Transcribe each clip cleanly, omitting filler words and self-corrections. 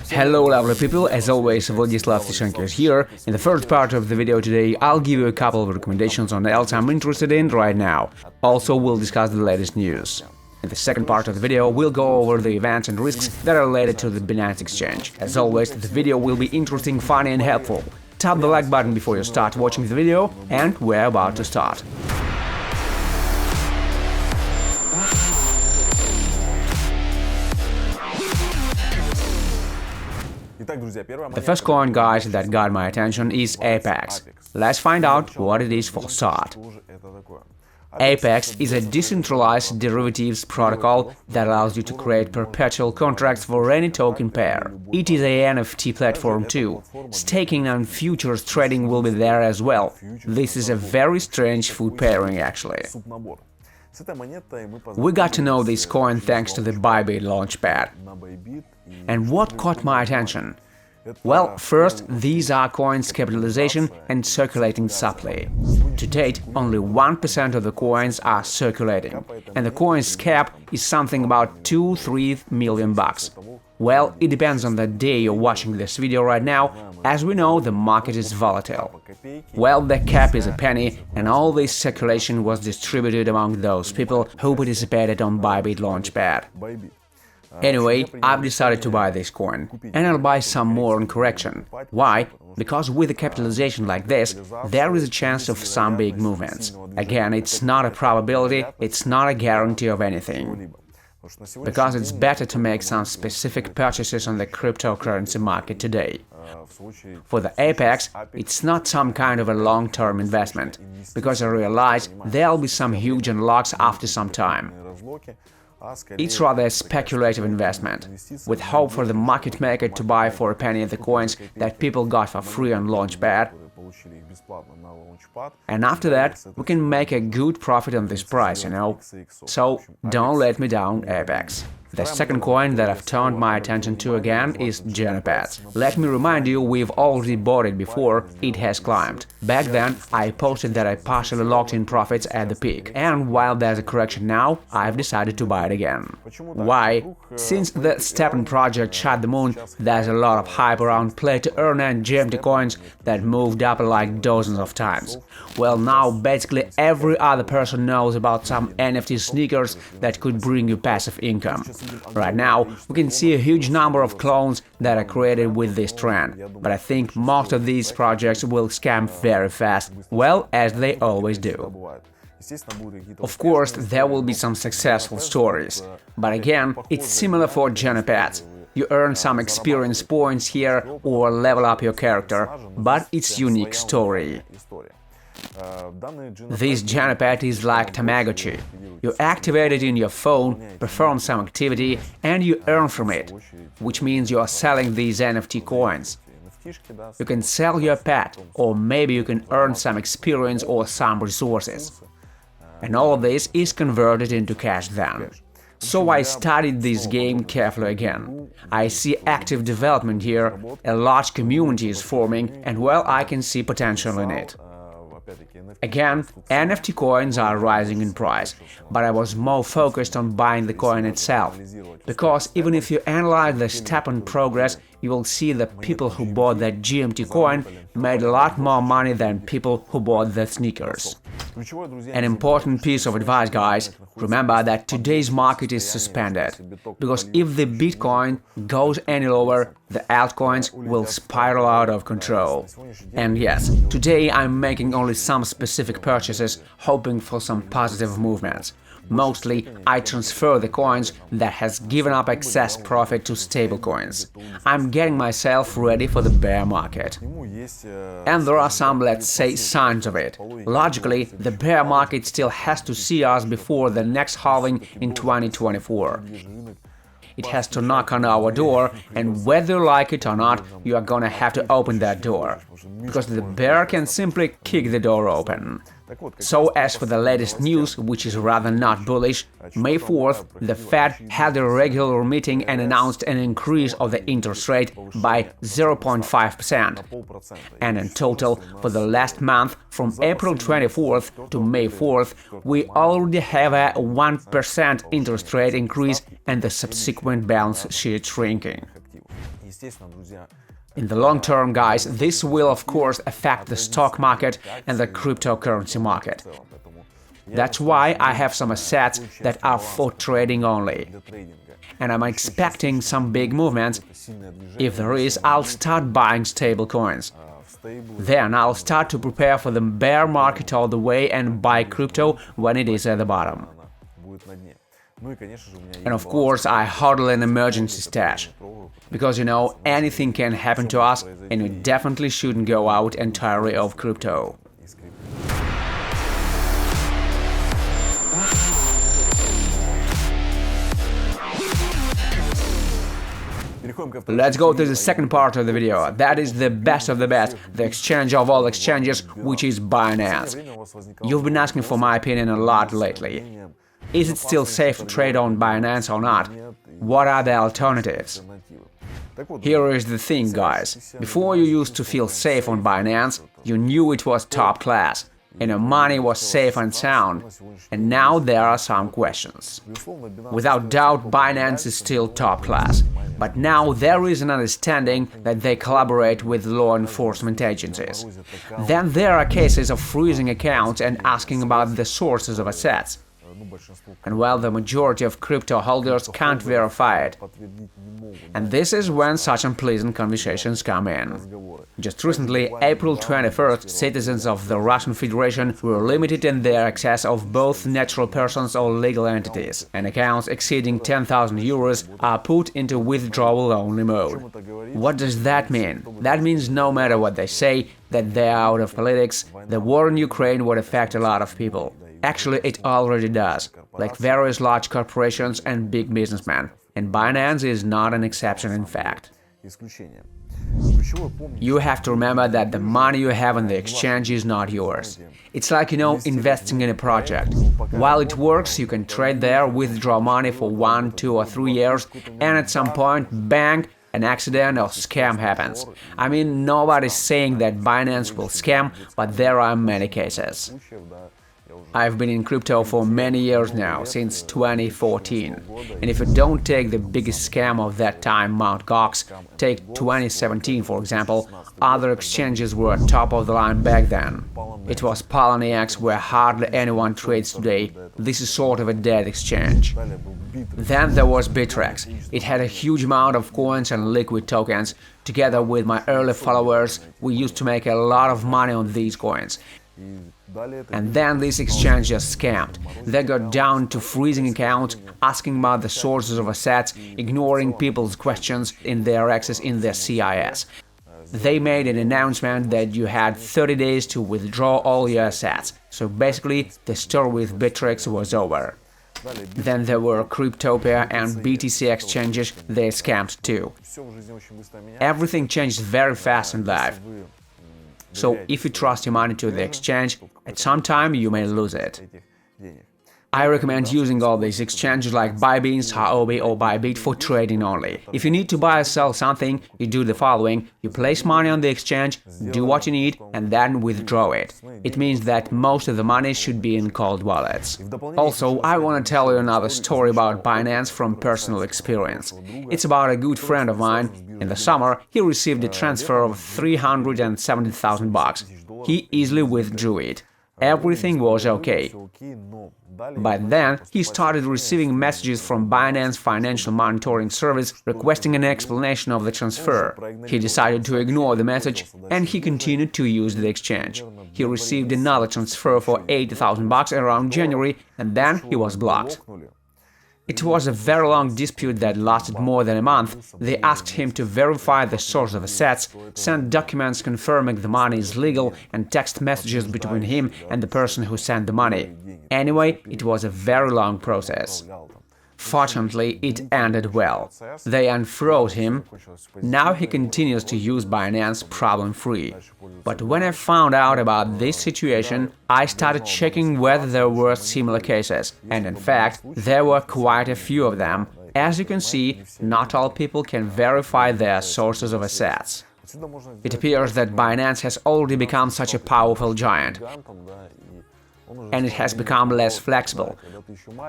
Hello lovely people, as always Vladislav Steshenko is here. In the first part of the video today I'll give you a couple of recommendations on else I'm interested in right now. Also we'll discuss the latest news. In the second part of the video we'll go over the events and risks that are related to the Binance exchange. As always, the video will be interesting, funny and helpful. Tap the like button before you start watching the video, and we're about to start. The first coin, guys, that got my attention is ApeX. Let's find out what it is for start. ApeX is a decentralized derivatives protocol that allows you to create perpetual contracts for any token pair. It is a NFT platform too. Staking and futures trading will be there as well. This is a very strange food pairing actually. We got to know this coin thanks to the Bybit launchpad. And what caught my attention? Well, first, these are coins' capitalization and circulating supply. To date, only 1% of the coins are circulating, and the coin's cap is something about 2–3 million bucks. Well, it depends on the day you're watching this video right now. As we know, the market is volatile. Well, the cap is a penny, and all this circulation was distributed among those people who participated on Bybit launchpad. Anyway, I've decided to buy this coin, and I'll buy some more on correction. Why? Because with a capitalization like this, there is a chance of some big movements. Again, it's not a probability, it's not a guarantee of anything. Because it's better to make some specific purchases on the cryptocurrency market today. For the ApeX, it's not some kind of a long-term investment, because I realize there'll be some huge unlocks after some time. It's rather a speculative investment, with hope for the market maker to buy for a penny the coins that people got for free on launchpad, and after that we can make a good profit on this price, you know. So don't let me down, ApeX. The second coin that I've turned my attention to again is Genopets. Let me remind you, we've already bought it before it has climbed. Back then, I posted that I partially locked in profits at the peak, and while there's a correction now, I've decided to buy it again. Why? Since the Stepan project shot the moon, there's a lot of hype around play-to-earn and GMT coins that moved up like dozens of times. Well, now basically every other person knows about some NFT sneakers that could bring you passive income. Right now, we can see a huge number of clones that are created with this trend, but I think most of these projects will scam very fast, well, as they always do. Of course, there will be some successful stories, but again, it's similar for Genopets. You earn some experience points here or level up your character, but it's unique story. This Genopet is like Tamagotchi. You activate it in your phone, perform some activity, and you earn from it, which means you are selling these NFT coins. You can sell your pet, or maybe you can earn some experience or some resources. And all of this is converted into cash then. So I studied this game carefully again. I see active development here, a large community is forming, and well, I can see potential in it. Again, NFT coins are rising in price, but I was more focused on buying the coin itself, because even if you analyze the Stepan progress, you will see that people who bought that GMT coin made a lot more money than people who bought the sneakers. An important piece of advice, guys, remember that today's market is suspended, because if the Bitcoin goes any lower, the altcoins will spiral out of control. And yes, today I'm making only some specific purchases, hoping for some positive movements. Mostly, I transfer the coins that has given up excess profit to stablecoins. I'm getting myself ready for the bear market. And there are some, let's say, signs of it. Logically, the bear market still has to see us before the next halving in 2024. It has to knock on our door, and whether you like it or not, you are gonna have to open that door, because the bear can simply kick the door open. So as for the latest news, which is rather not bullish, May 4th, the Fed had a regular meeting and announced an increase of the interest rate by 0.5%. And in total, for the last month, from April 24th to May 4th, we already have a 1% interest rate increase and the subsequent balance sheet shrinking. In the long term, guys, this will of course affect the stock market and the cryptocurrency market. That's why I have some assets that are for trading only. And I'm expecting some big movements. If there is, I'll start buying stable coins. Then I'll start to prepare for the bear market all the way and buy crypto when it is at the bottom. And of course, I hodl an emergency stash. Because, anything can happen to us, and we definitely shouldn't go out entirely of crypto. Let's go to the second part of the video. That is the best of the best, the exchange of all exchanges, which is Binance. You've been asking for my opinion a lot lately. Is it still safe to trade on Binance or not? What are the alternatives? Here is the thing, guys. Before you used to feel safe on Binance, you knew it was top class, and your money was safe and sound. And now there are some questions. Without doubt, Binance is still top class. But now there is an understanding that they collaborate with law enforcement agencies. Then there are cases of freezing accounts and asking about the sources of assets. And while the majority of crypto holders can't verify it. And this is when such unpleasant conversations come in. Just recently, April 21st, citizens of the Russian Federation were limited in their access of both natural persons or legal entities, and accounts exceeding 10,000 euros are put into withdrawal-only mode. What does that mean? That means no matter what they say, that they are out of politics, the war in Ukraine would affect a lot of people. Actually, it already does, like various large corporations and big businessmen. And Binance is not an exception, in fact. You have to remember that the money you have on the exchange is not yours. It's like, investing in a project. While it works, you can trade there, withdraw money for 1, 2 or 3 years, and at some point, bang, an accident or scam happens. I mean, nobody's saying that Binance will scam, but there are many cases. I've been in crypto for many years now, since 2014. And if you don't take the biggest scam of that time, Mt. Gox, take 2017 for example, other exchanges were top of the line back then. It was Poloniex, where hardly anyone trades today. This is sort of a dead exchange. Then there was Bittrex. It had a huge amount of coins and liquid tokens. Together with my early followers, we used to make a lot of money on these coins. And then this exchange just scammed. They got down to freezing accounts, asking about the sources of assets, ignoring people's questions in their access in their CIS. They made an announcement that you had 30 days to withdraw all your assets. So basically, the story with Bittrex was over. Then there were Cryptopia and BTC exchanges, they scammed too. Everything changed very fast in life. So if you trust your money to the exchange, at some time you may lose it. I recommend using all these exchanges like Bybit, Huobi or Bybit for trading only. If you need to buy or sell something, you do the following: you place money on the exchange, do what you need, and then withdraw it. It means that most of the money should be in cold wallets. Also, I want to tell you another story about Binance from personal experience. It's about a good friend of mine. In the summer, he received a transfer of $370,000. He easily withdrew it. Everything was okay. But then he started receiving messages from Binance Financial Monitoring Service requesting an explanation of the transfer. He decided to ignore the message and he continued to use the exchange. He received another transfer for $80,000 around January and then he was blocked. It was a very long dispute that lasted more than a month. They asked him to verify the source of assets, send documents confirming the money is legal, and text messages between him and the person who sent the money. Anyway, it was a very long process. Fortunately, it ended well. They unfroze him. Now he continues to use Binance problem-free. But when I found out about this situation, I started checking whether there were similar cases. And in fact, there were quite a few of them. As you can see, not all people can verify their sources of assets. It appears that Binance has already become such a powerful giant. and it has become less flexible.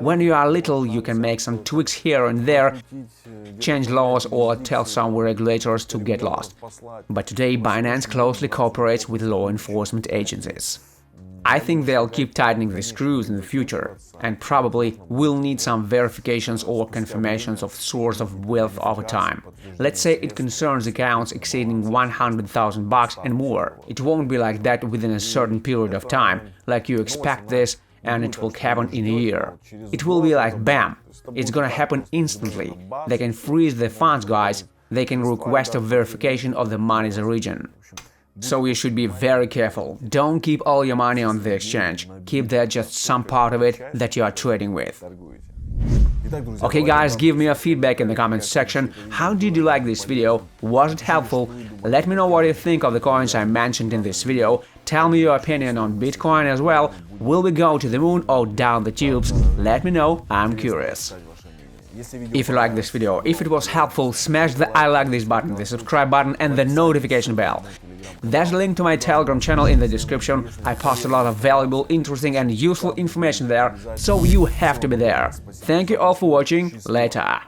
When you are little, you can make some tweaks here and there, change laws or tell some regulators to get lost. But today Binance closely cooperates with law enforcement agencies. I think they'll keep tightening the screws in the future, and probably will need some verifications or confirmations of source of wealth over time. Let's say it concerns accounts exceeding $100,000 and more. It won't be like that within a certain period of time, like you expect this and it will happen in a year. It will be like BAM! It's gonna happen instantly. They can freeze the funds, guys. They can request a verification of the money's origin. So you should be very careful. Don't keep all your money on the exchange. Keep there just some part of it that you are trading with. Okay guys, give me your feedback in the comments section. How did you like this video? Was it helpful? Let me know what you think of the coins I mentioned in this video. Tell me your opinion on Bitcoin as well. Will we go to the moon or down the tubes? Let me know, I'm curious. If you like this video, if it was helpful, smash the I like this button, the subscribe button and the notification bell. There's a link to my Telegram channel in the description. I post a lot of valuable, interesting and useful information there, so you have to be there. Thank you all for watching. Later.